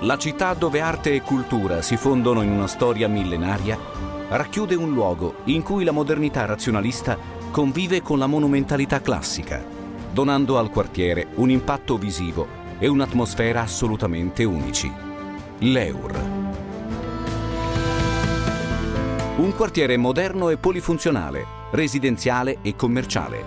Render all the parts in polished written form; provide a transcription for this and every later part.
La città dove arte e cultura si fondono in una storia millenaria racchiude un luogo in cui la modernità razionalista convive con la monumentalità classica, donando al quartiere un impatto visivo e un'atmosfera assolutamente unici. L'Eur. Un quartiere moderno e polifunzionale, residenziale e commerciale.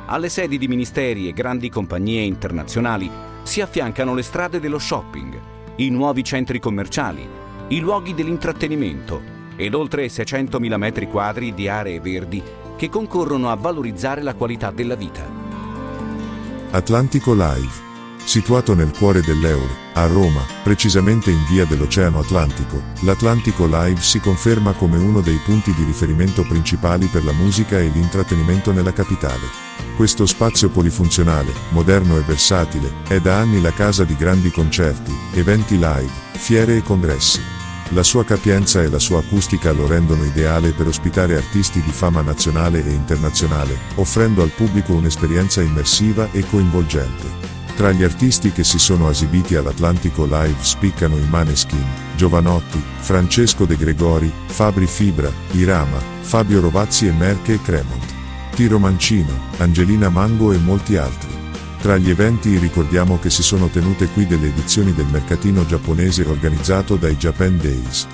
Alle sedi di ministeri e grandi compagnie internazionali si affiancano le strade dello shopping, i nuovi centri commerciali, i luoghi dell'intrattenimento ed oltre 600.000 metri quadri di aree verdi che concorrono a valorizzare la qualità della vita. Atlantico Live. Situato nel cuore dell'Eur, a Roma, precisamente in via dell'Oceano Atlantico, l'Atlantico Live si conferma come uno dei punti di riferimento principali per la musica e l'intrattenimento nella capitale. Questo spazio polifunzionale, moderno e versatile, è da anni la casa di grandi concerti, eventi live, fiere e congressi. La sua capienza e la sua acustica lo rendono ideale per ospitare artisti di fama nazionale e internazionale, offrendo al pubblico un'esperienza immersiva e coinvolgente. Tra gli artisti che si sono esibiti all'Atlantico Live spiccano i Maneskin, Giovanotti, Francesco De Gregori, Fabri Fibra, Irama, Fabio Rovazzi e Merche e Cremont, Tiro Mancino, Angelina Mango e molti altri. Tra gli eventi ricordiamo che si sono tenute qui delle edizioni del mercatino giapponese organizzato dai Japan Days.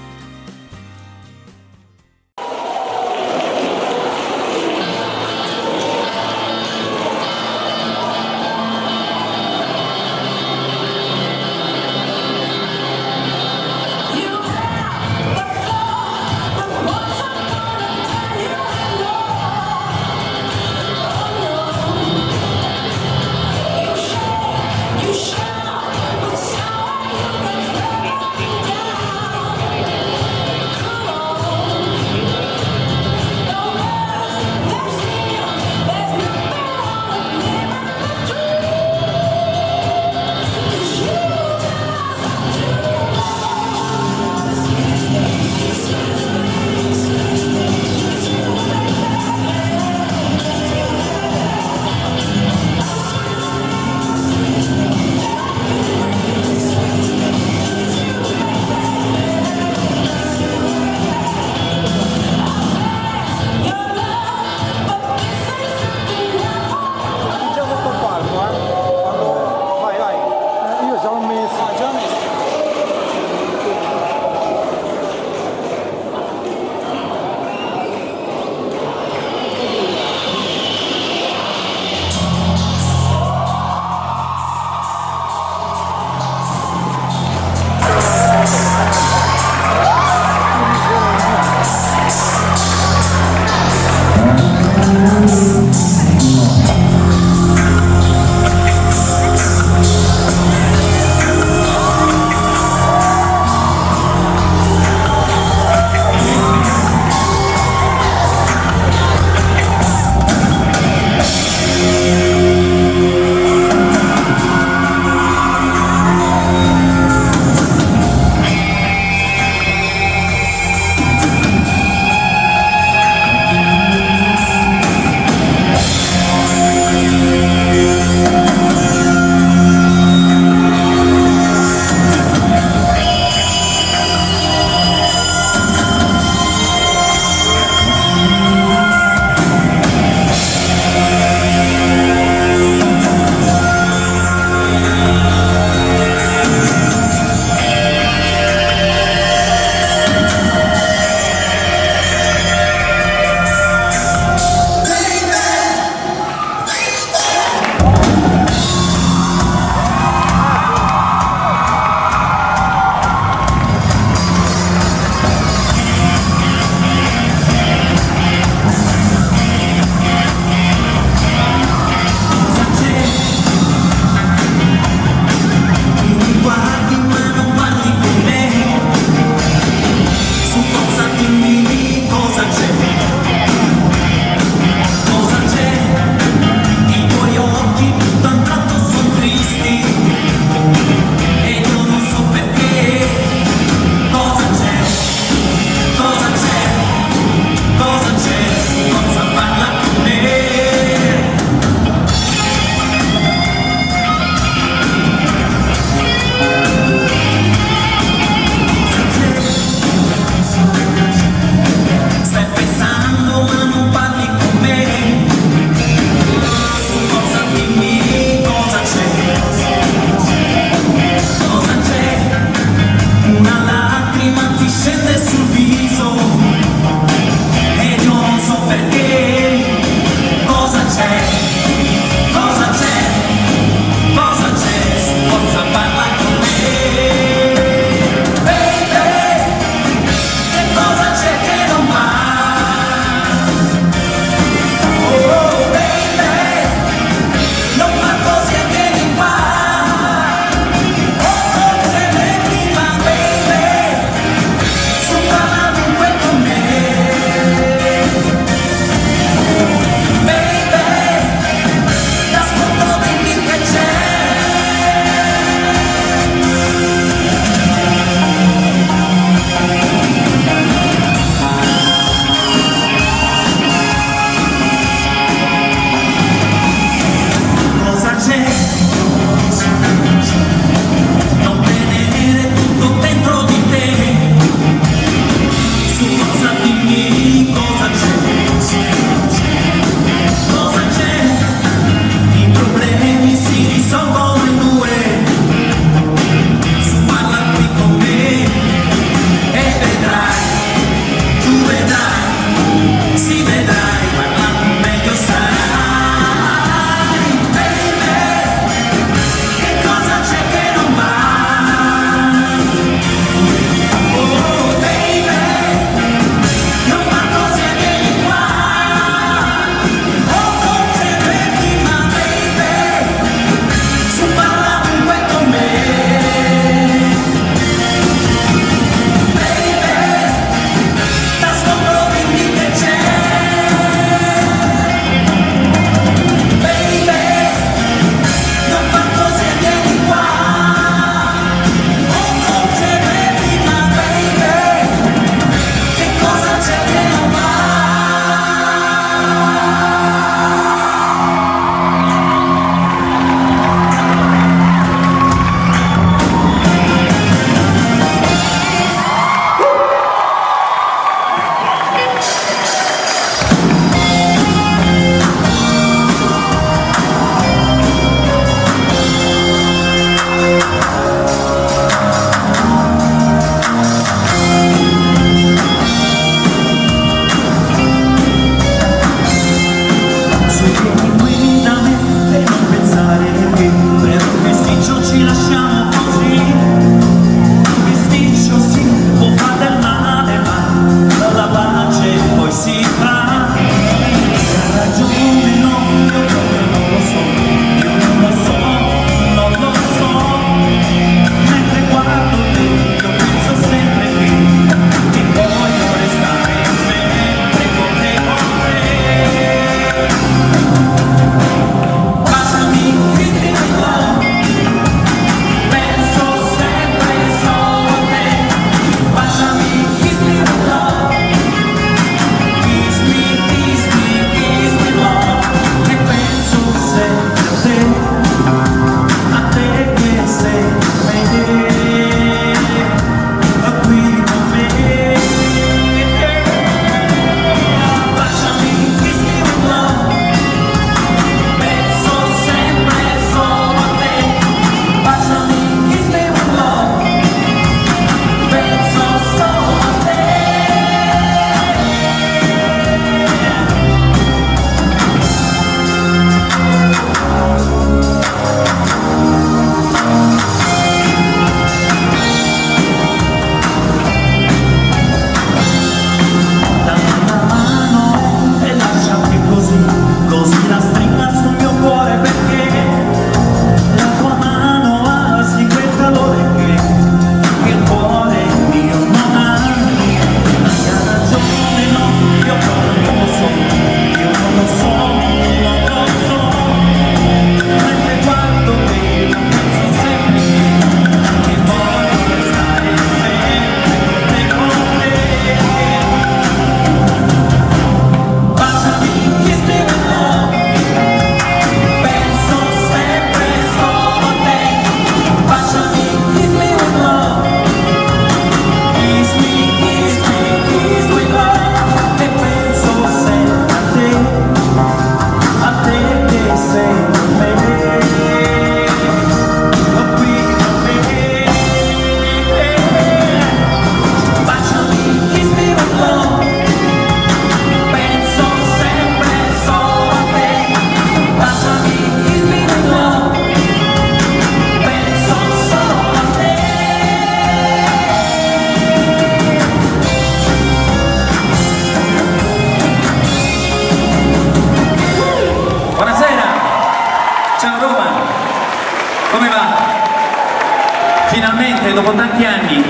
finalmente dopo tanti anni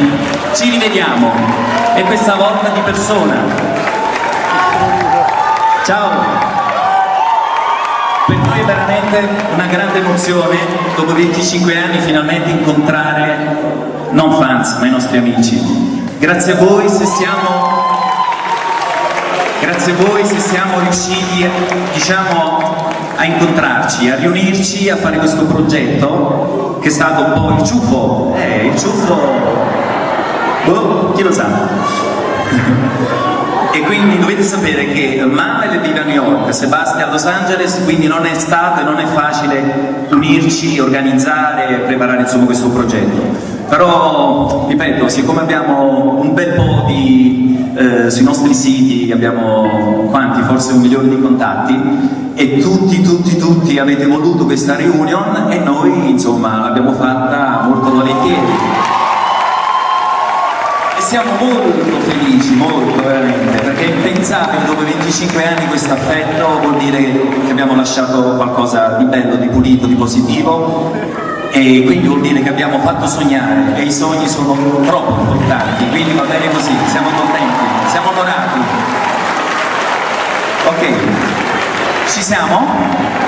ci rivediamo e questa volta di persona. Ciao! Per noi è veramente una grande emozione dopo 25 anni finalmente incontrare non fans ma i nostri amici. Grazie a voi se siamo riusciti diciamo a incontrarci, a riunirci, a fare questo progetto che è stato un po' il ciuffo, chi lo sa? E quindi dovete sapere che Manuel vive a New York, Sebastian a Los Angeles, quindi non è stato e non è facile unirci, organizzare e preparare insomma questo progetto. Però, ripeto, siccome abbiamo un bel po' sui nostri siti, abbiamo quanti? Forse 1 milione di contatti, e tutti avete voluto questa reunion e noi insomma l'abbiamo fatta molto volentieri. E siamo molto felici, molto veramente, perché pensare che dopo 25 anni questo affetto vuol dire che abbiamo lasciato qualcosa di bello, di pulito, di positivo, e quindi vuol dire che abbiamo fatto sognare e i sogni sono troppo importanti, quindi va bene così, siamo contenti, siamo onorati. Ok, ci siamo?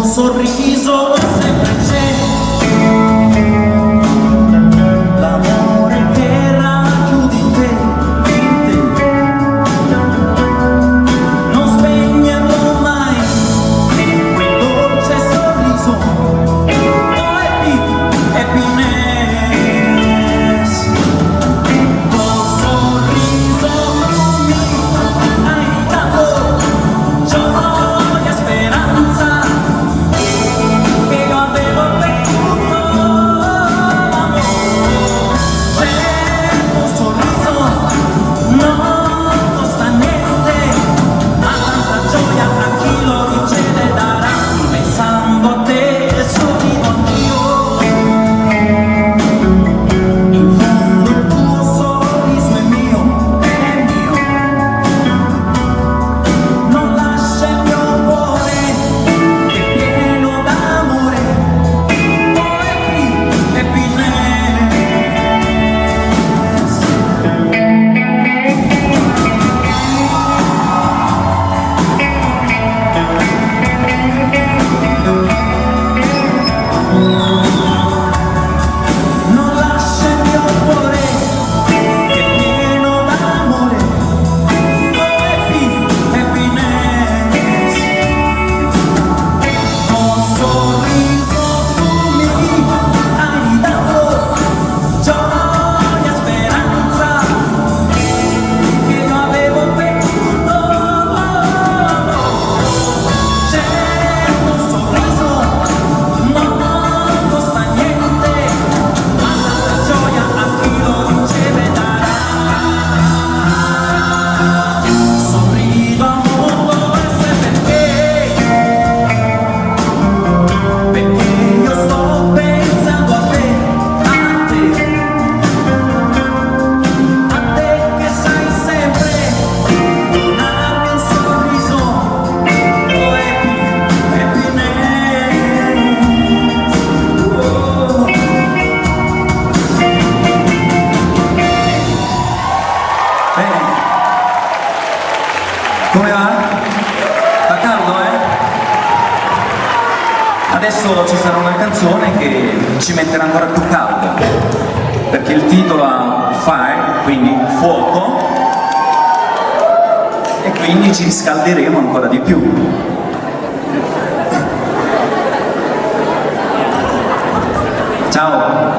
Sorriso sempre c'è, l'amore che racchiudi te, non spegnerlo mai, quel dolce sorriso, oh happiness, col sorriso mi hai dato gioia e speranza. Come va? Fa caldo, Adesso ci sarà una canzone che ci metterà ancora più caldo, perché il titolo ha fire, quindi fuoco, e quindi ci riscalderemo ancora di più. Ciao!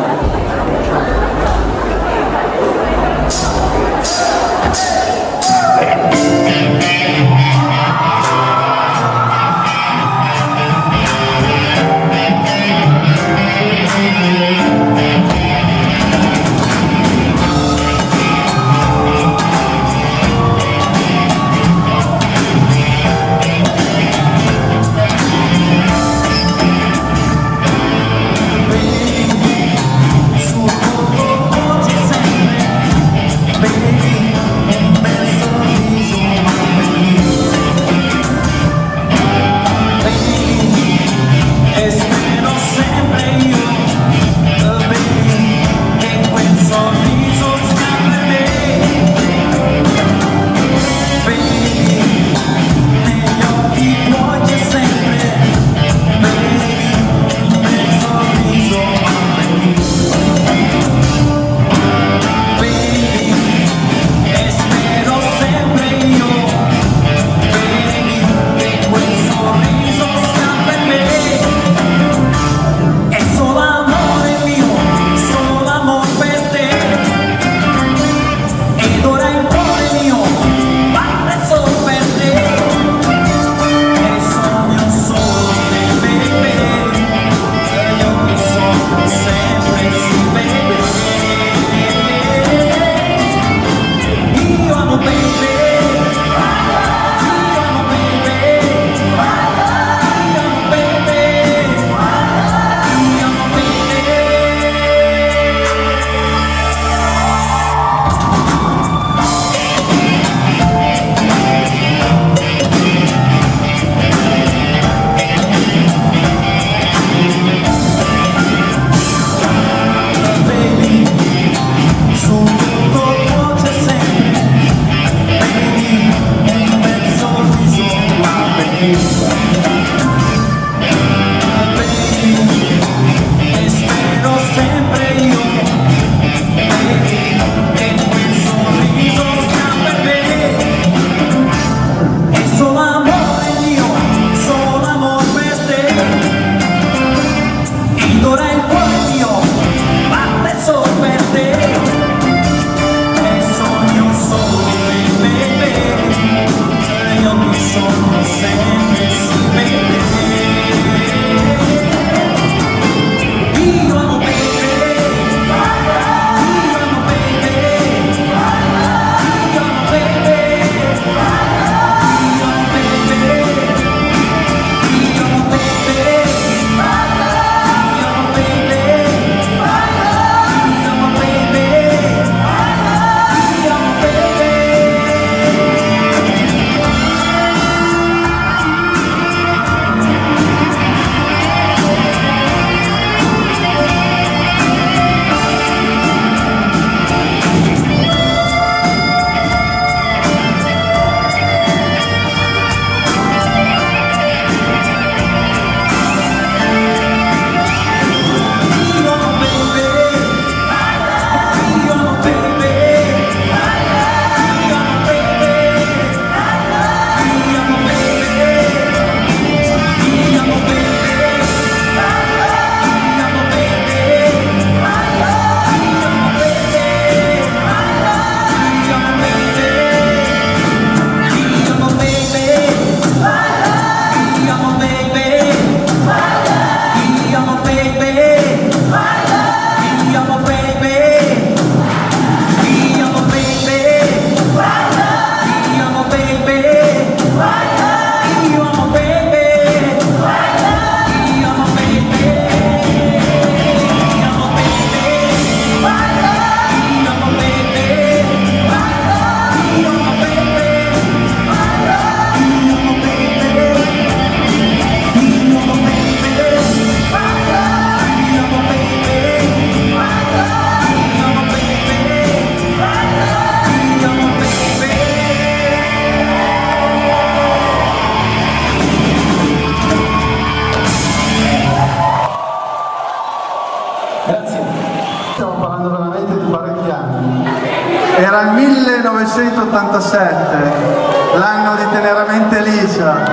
1987, l'anno di Teneramente Licia.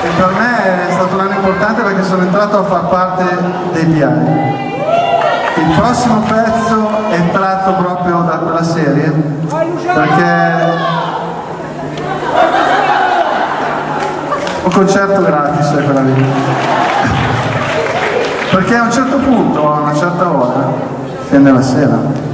E per me è stato un anno importante perché sono entrato a far parte dei PI. Il prossimo pezzo è tratto proprio da quella serie, perché un concerto gratis è quella lì. Perché a un certo punto, a una certa ora, scende la sera.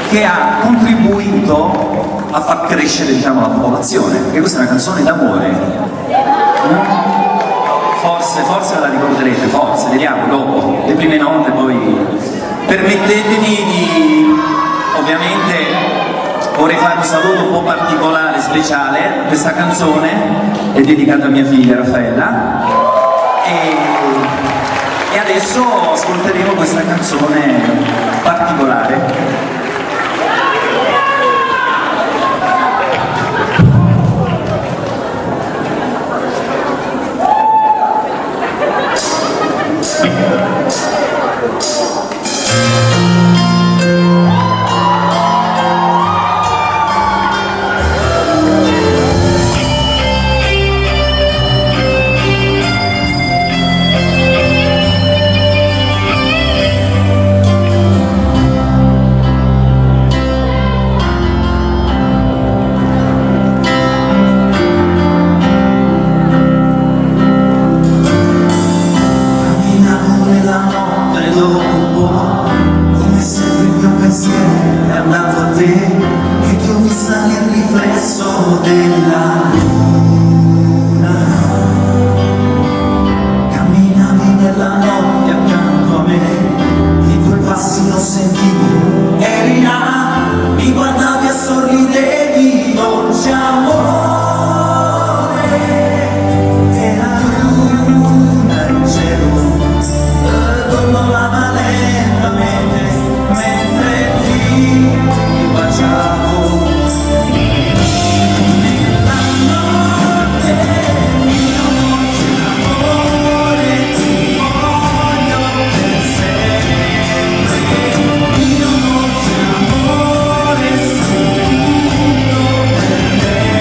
Che ha contribuito a far crescere, diciamo, la popolazione, perché questa è una canzone d'amore. Forse la ricorderete, forse, vediamo dopo, le prime note, poi permettetemi di, ovviamente, vorrei fare un saluto un po' particolare, speciale. Questa canzone è dedicata a mia figlia Raffaella e adesso ascolteremo questa canzone particolare. riflesso della luna. Camminavi nella notte accanto a me, i tuoi passi non sentivo, eri là, mi guardavi e sorridevi, dolce amore. E la luna in cielo dondolava lentamente mentre ti baciavo. Nella notte mio dolce amore ti voglio per sempre. Mio dolce amore sei tutto per me.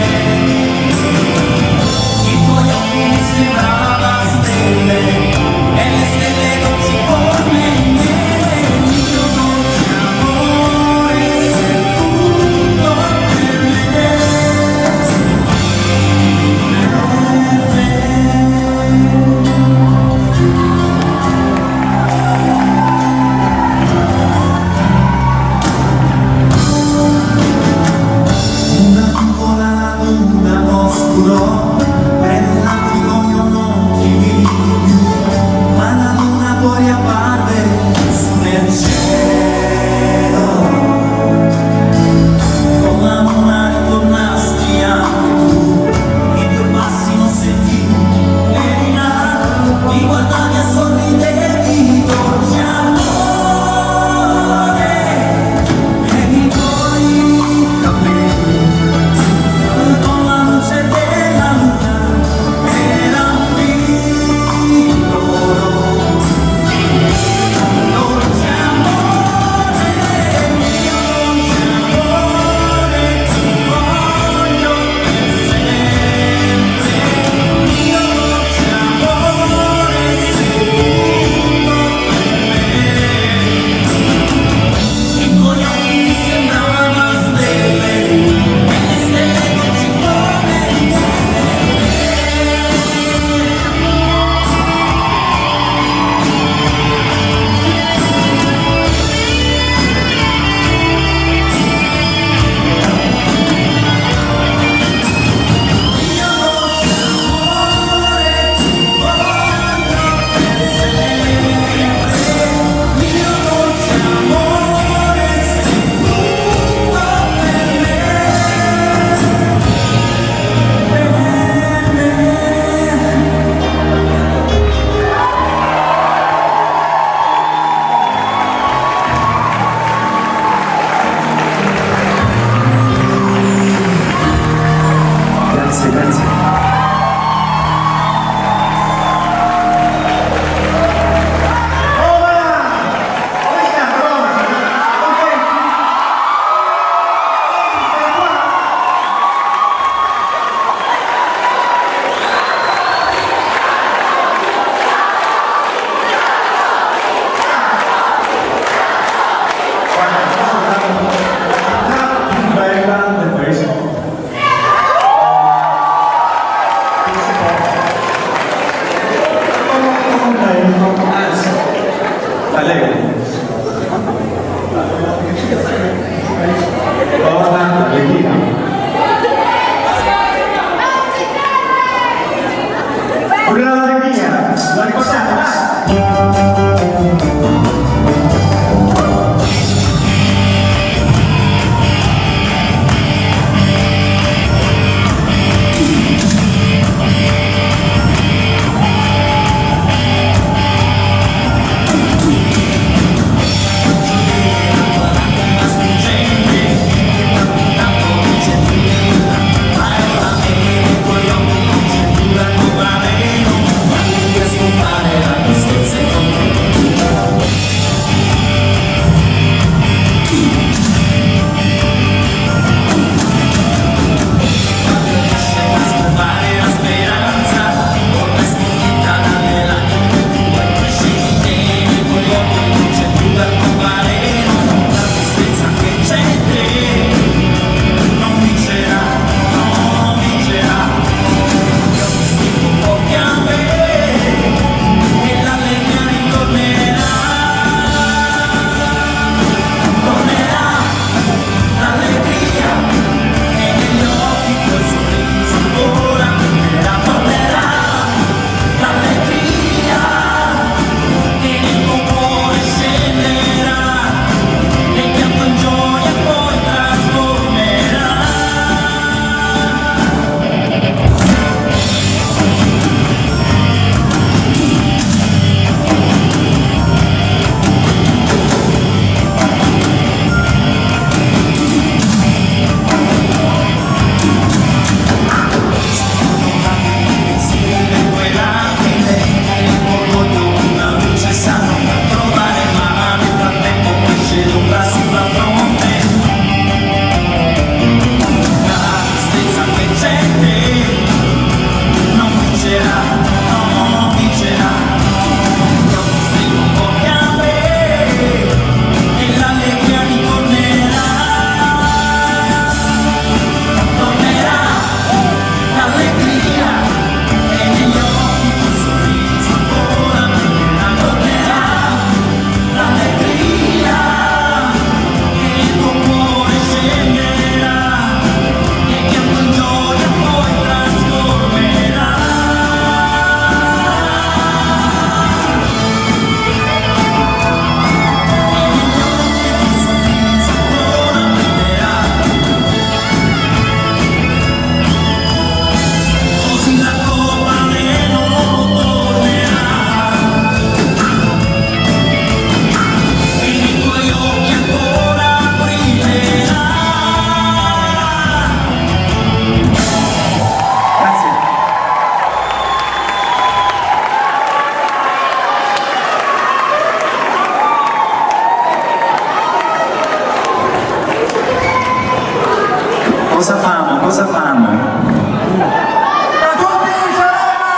fanno? A tutti, ciao Roma!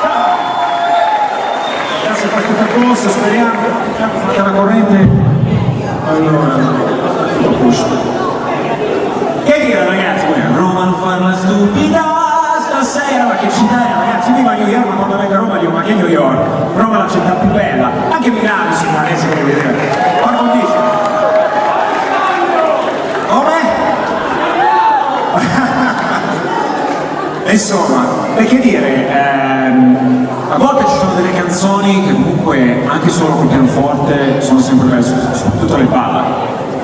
Ciao! Adesso fa tutto a posto, speriamo. C'è la corrente. Allora, tutto a posto. Che dire ragazzi? Roma non fa una stupida stasera, ma che città è ragazzi? Viva New York, ma quando vengo a Roma dico ma che New York? Roma è la città più bella, anche Milano si malese che vedere. Porco dici? Come? Insomma, e che dire, a volte ci sono delle canzoni che comunque anche solo col pianoforte sono sempre belle, soprattutto le ballad.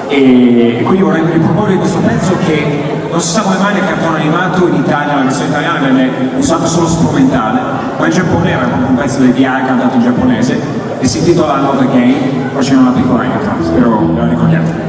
E quindi vorrei riproporre questo pezzo che non si sa come mai nel cartone animato in Italia, la versione italiana venne usato solo strumentale, ma in Giappone era proprio un pezzo del DI cantato in giapponese e si intitola Love Again, poi c'è una piccola intro, spero ve la ricordiate.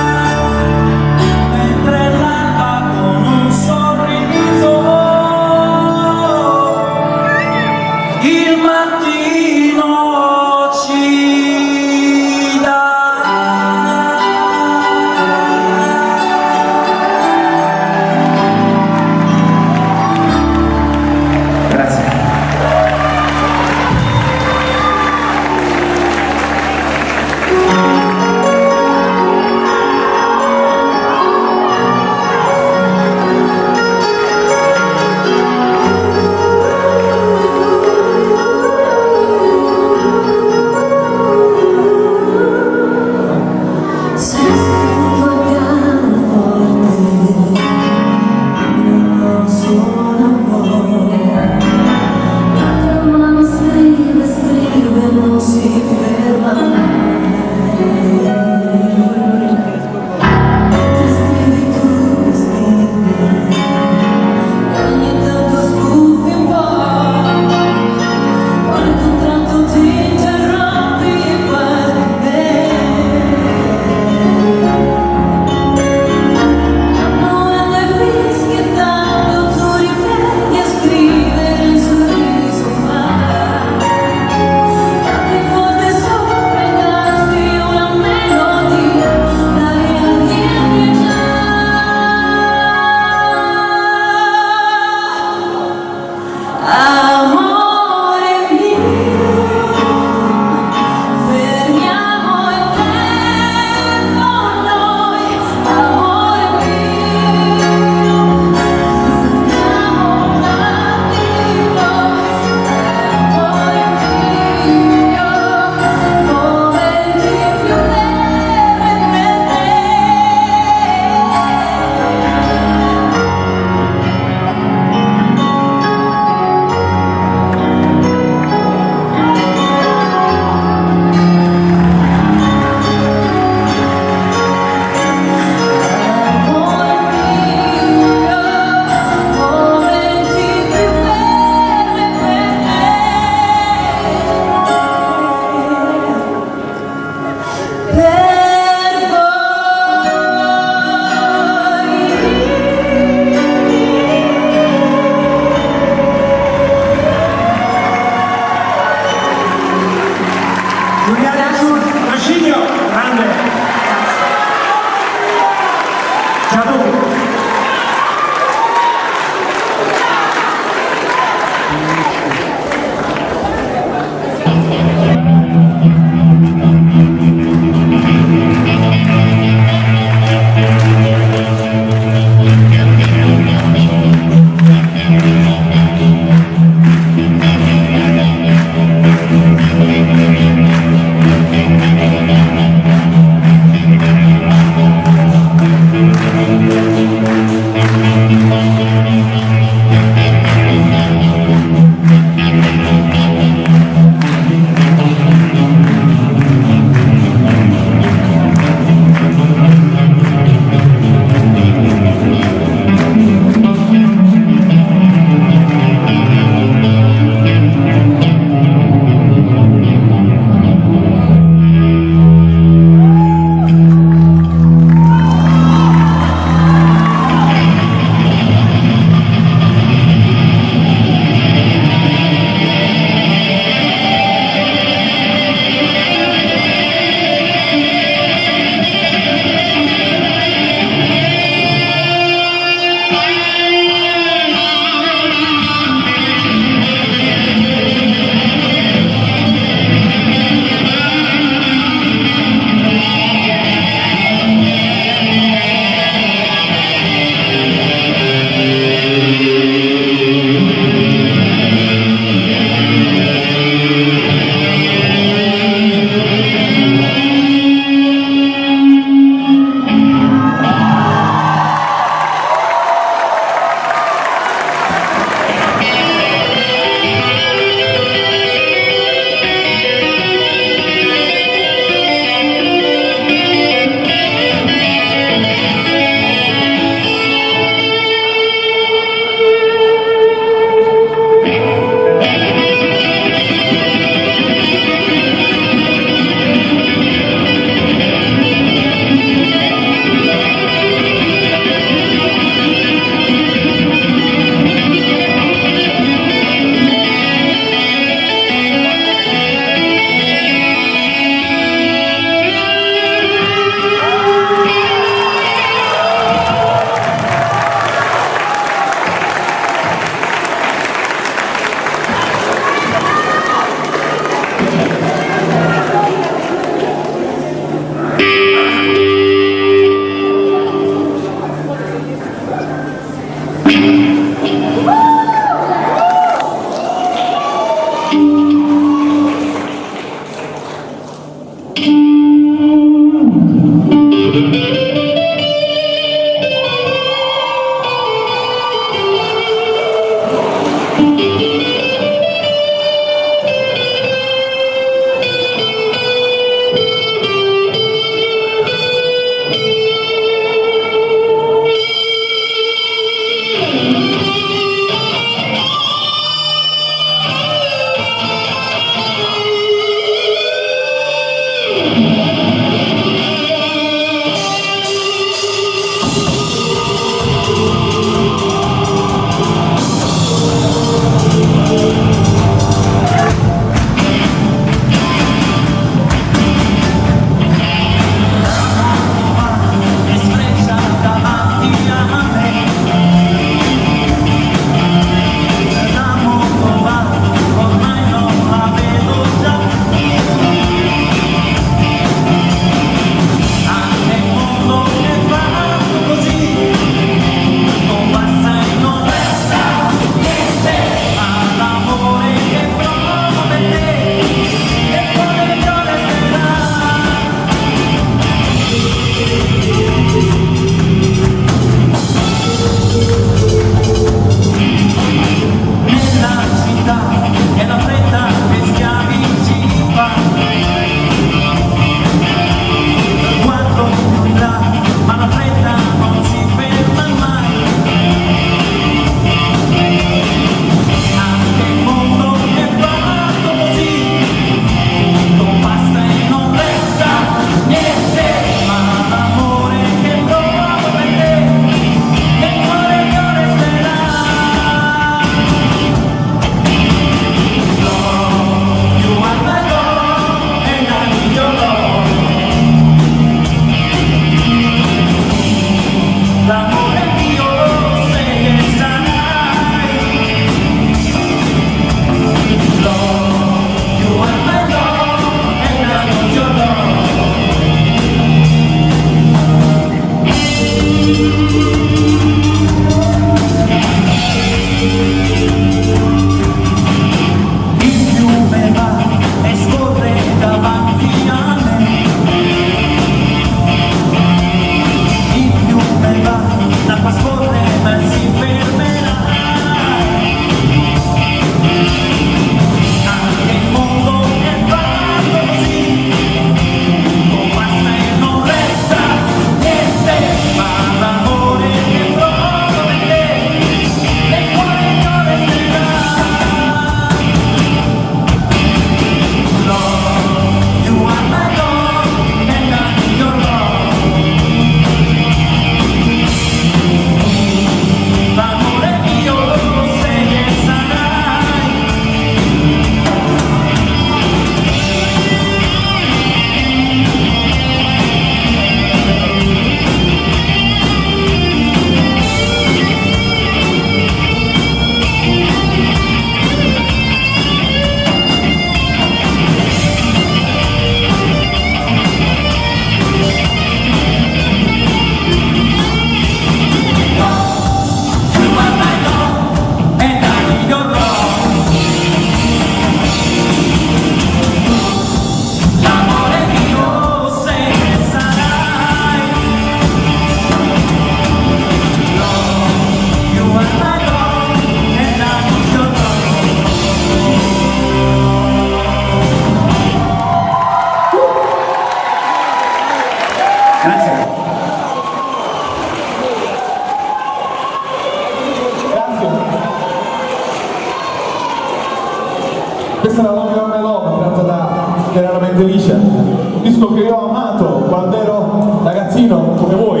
Questa è la Love Your My Love, tratta da Generalmente Liscia, un disco che io ho amato quando ero ragazzino come voi.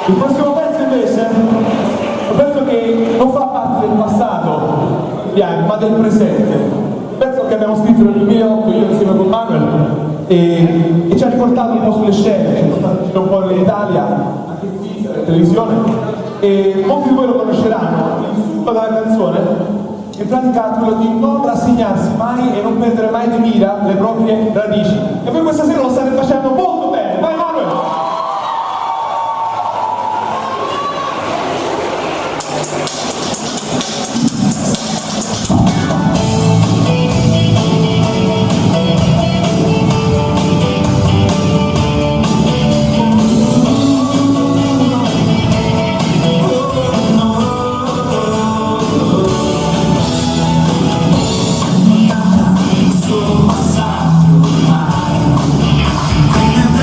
Il prossimo pezzo invece è un pezzo che non fa parte del passato, ma del presente. Un pezzo che abbiamo scritto nel 2008 io insieme con Manuel e ci ha riportato un po' sulle scene, ci ha portato un po' nell'Italia, anche qui, in televisione, e molti di voi lo conosceranno. Il succo della canzone in pratica quello di non rassegnarsi mai e non perdere mai di mira le proprie radici. E voi questa sera lo state facendo molto bene. Vai Manuel! Come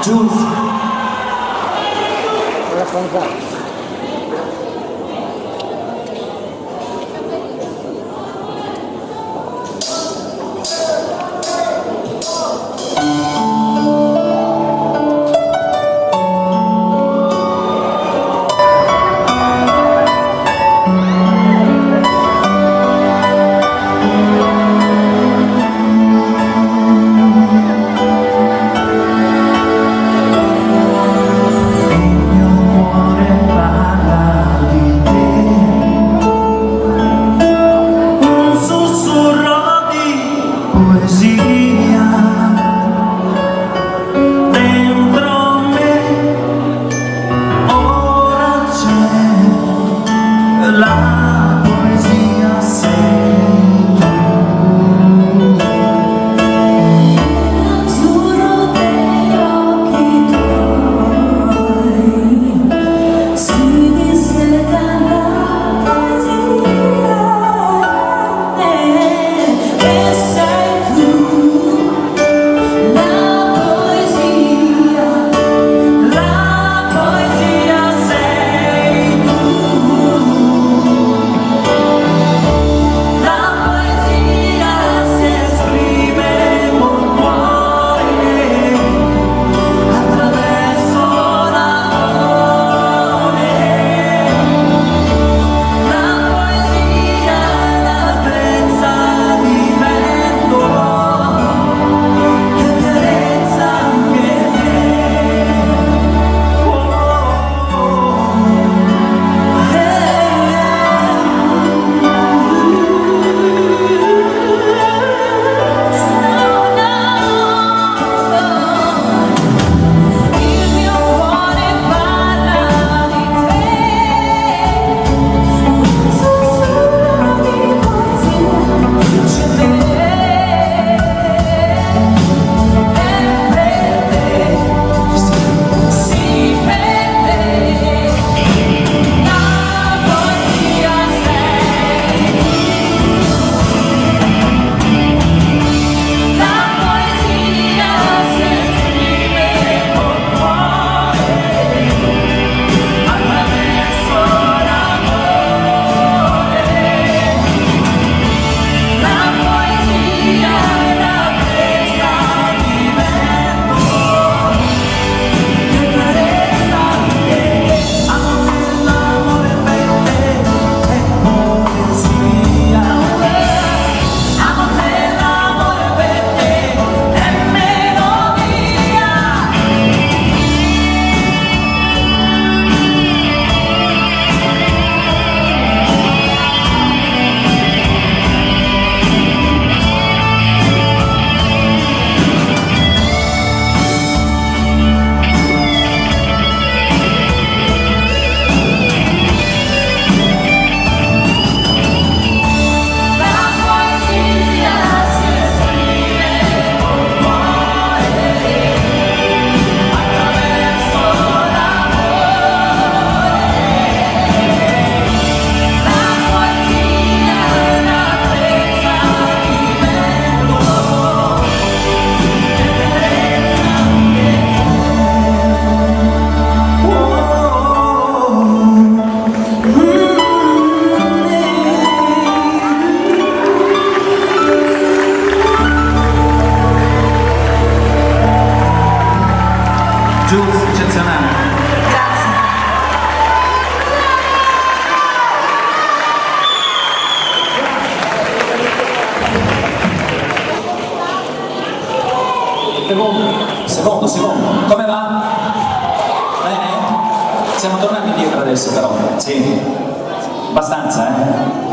Jules. Secondo, come va? Bene? Siamo tornati indietro adesso però, sì. Abbastanza, eh?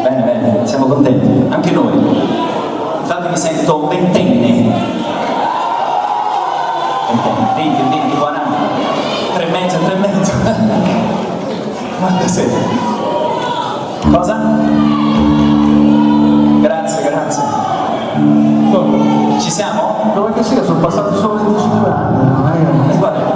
Bene, siamo contenti, anche noi. Infatti mi sento ventenne. 20, 40, 3,5. Guarda se. Cosa? Grazie. Ci siamo? Dove che sia, sono passati solo 25 anni, non è che... Guarda.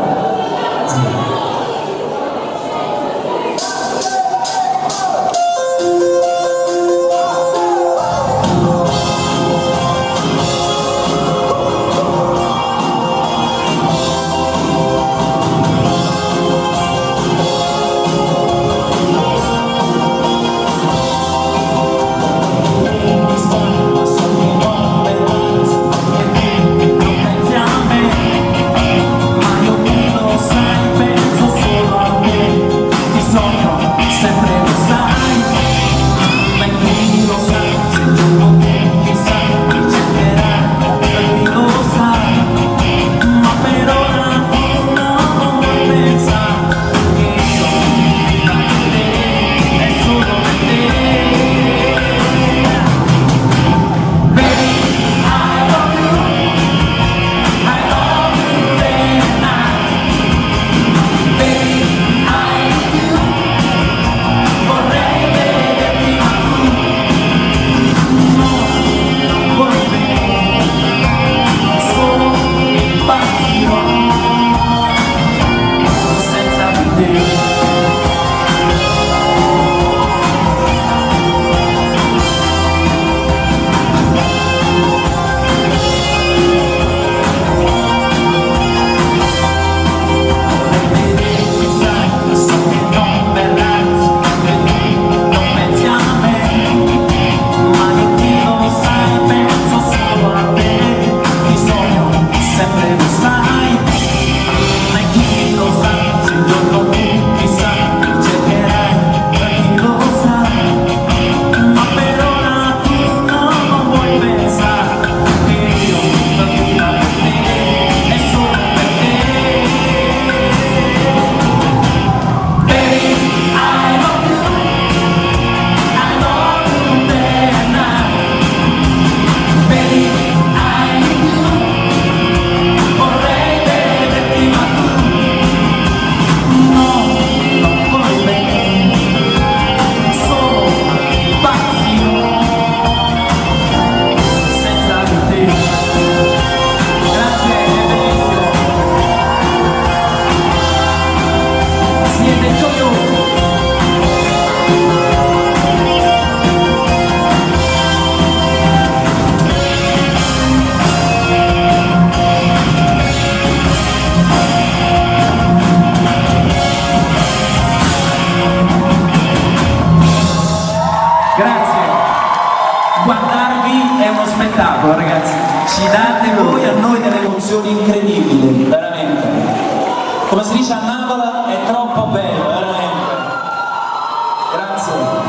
spettacolo, ragazzi. Ci date voi a noi delle emozioni incredibili, veramente. Come si dice a Napoli, è troppo bello, veramente. Grazie.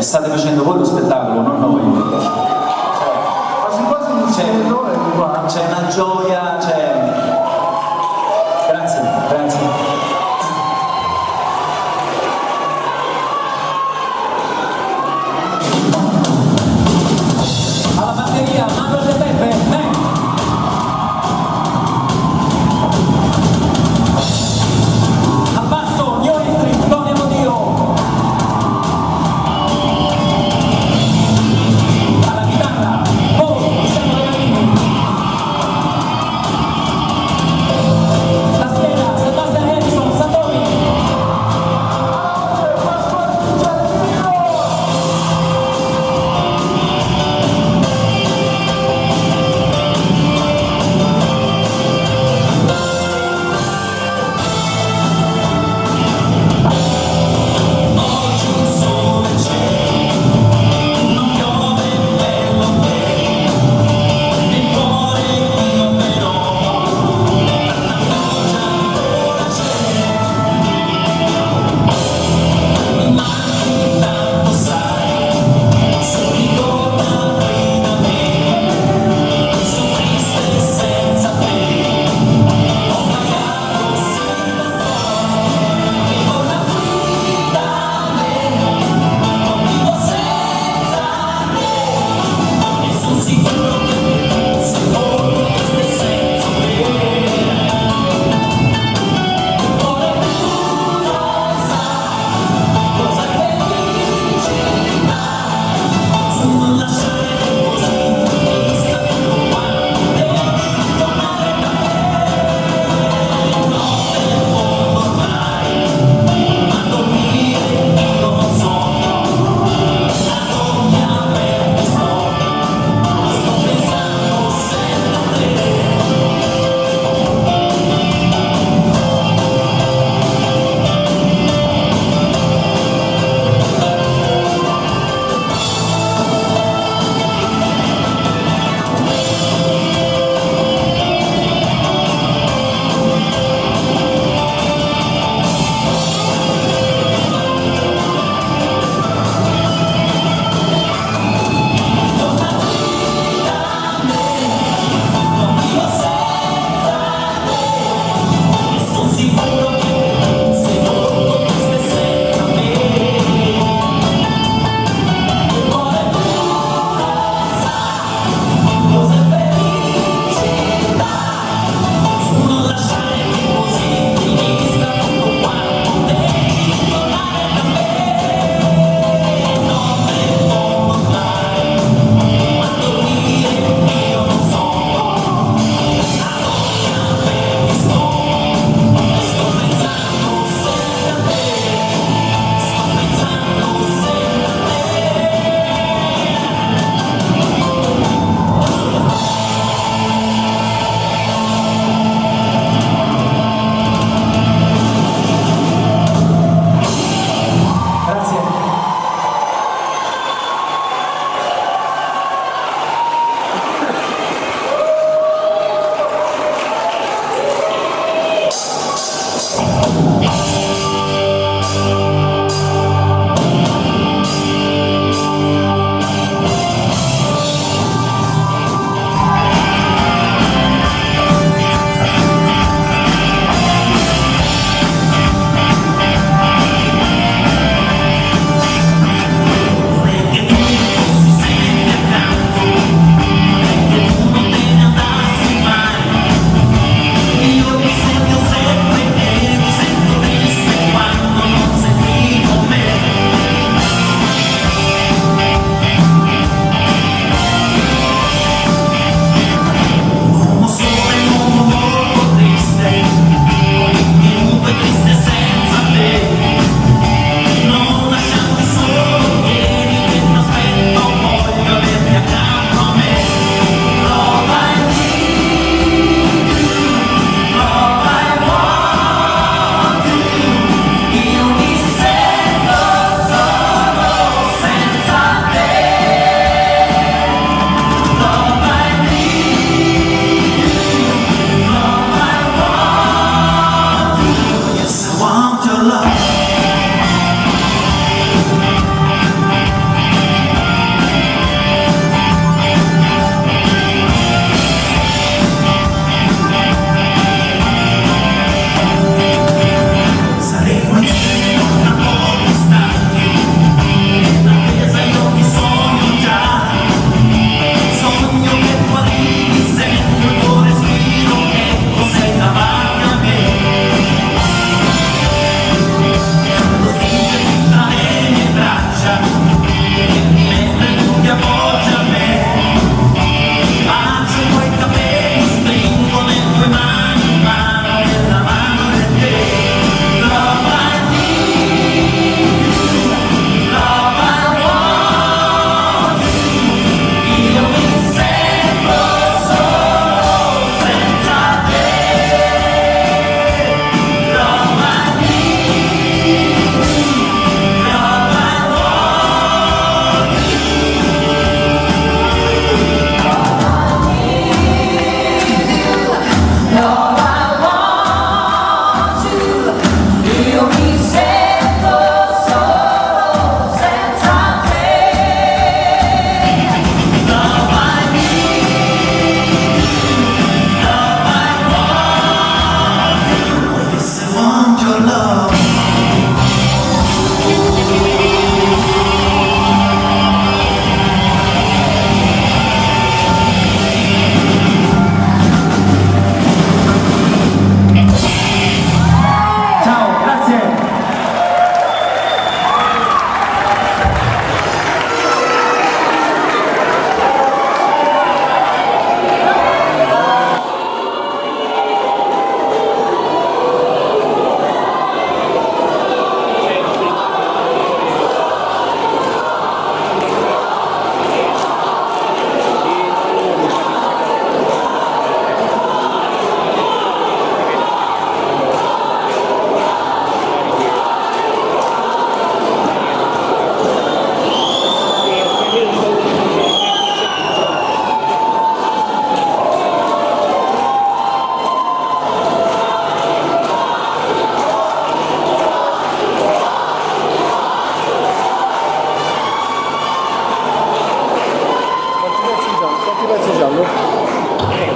State facendo voi lo spettacolo, non noi. Quasi quasi un segnatore qua. C'è una gioia, Grazie, grazie. Alla batteria, Manuel De Pepe, Abbasso, New Entry, Tony Modio.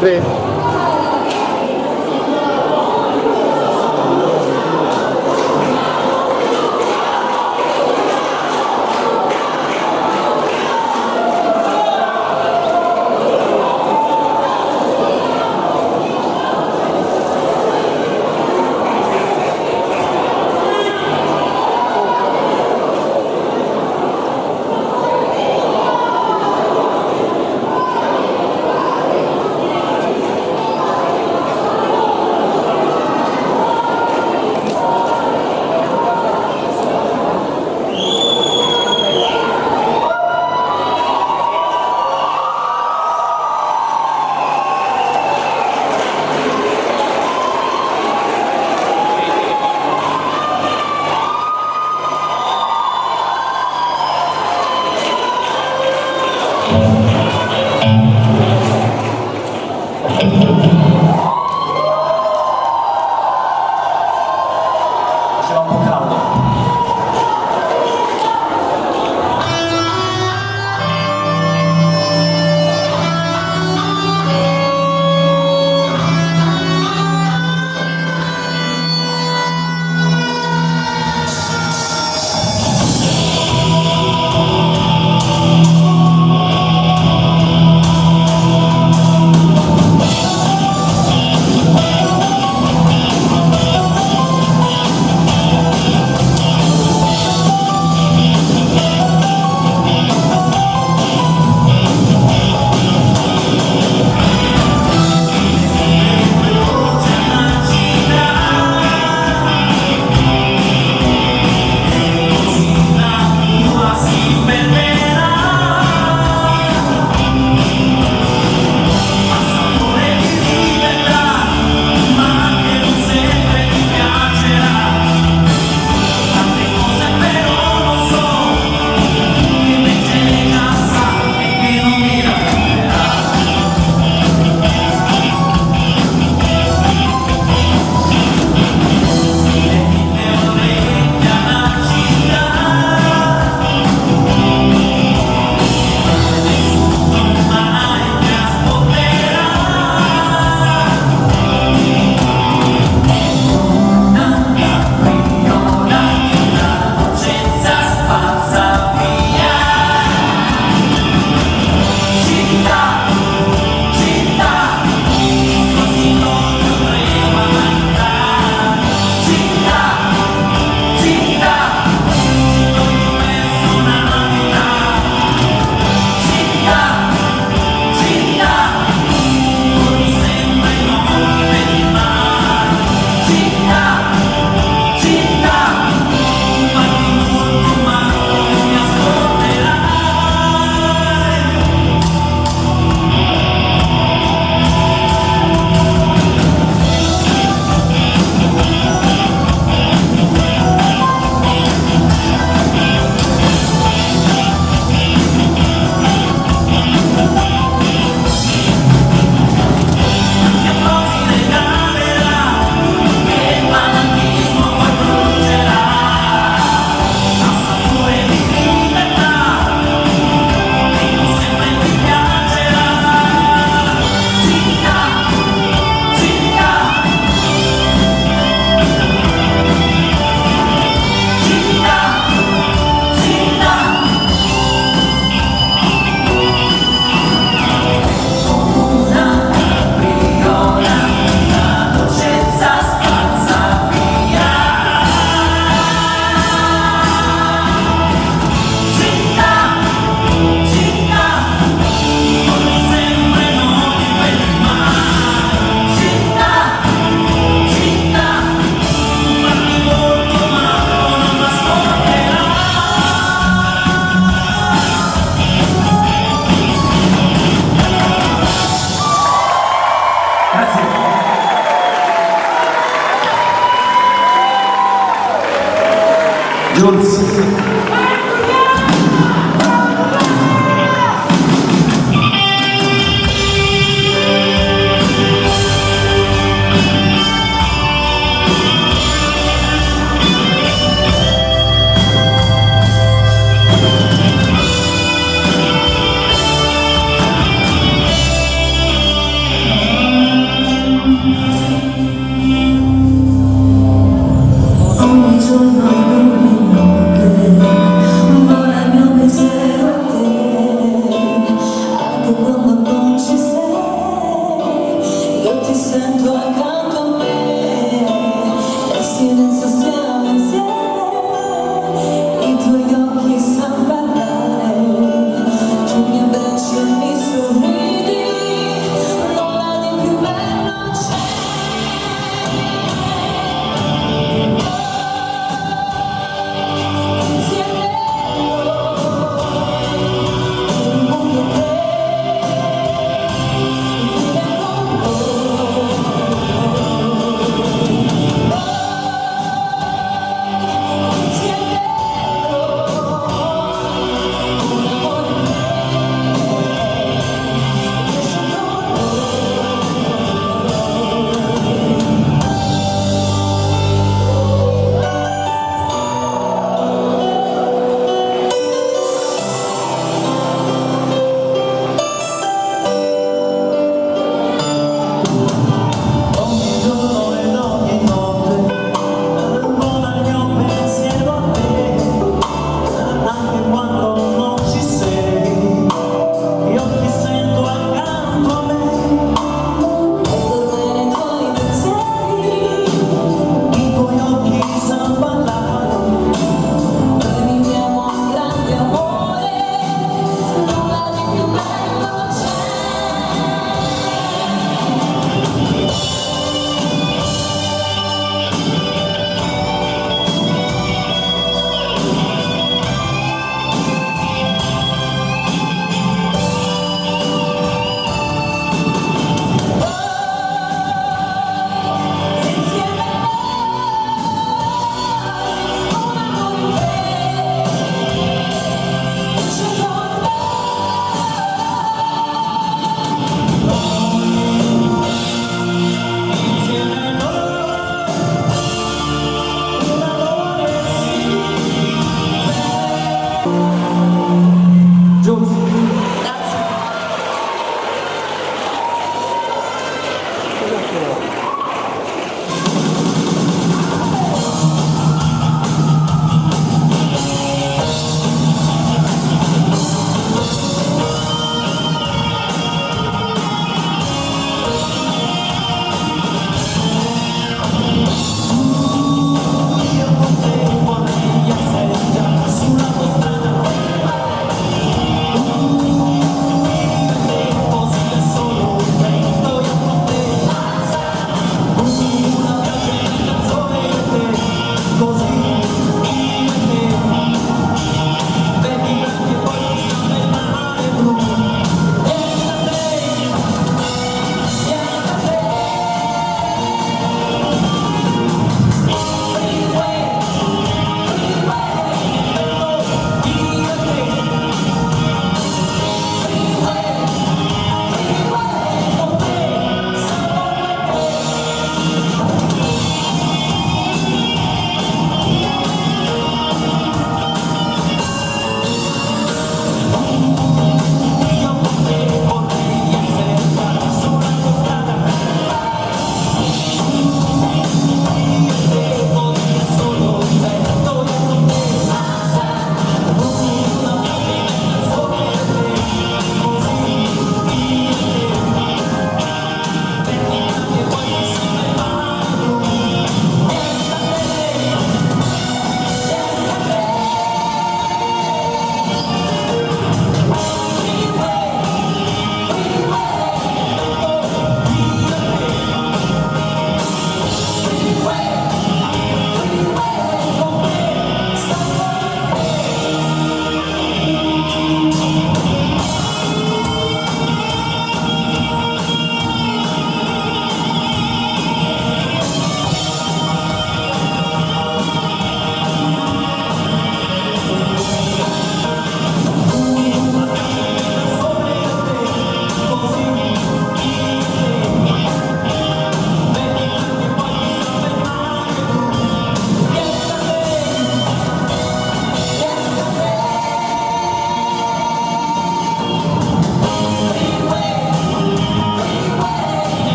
3. Jules.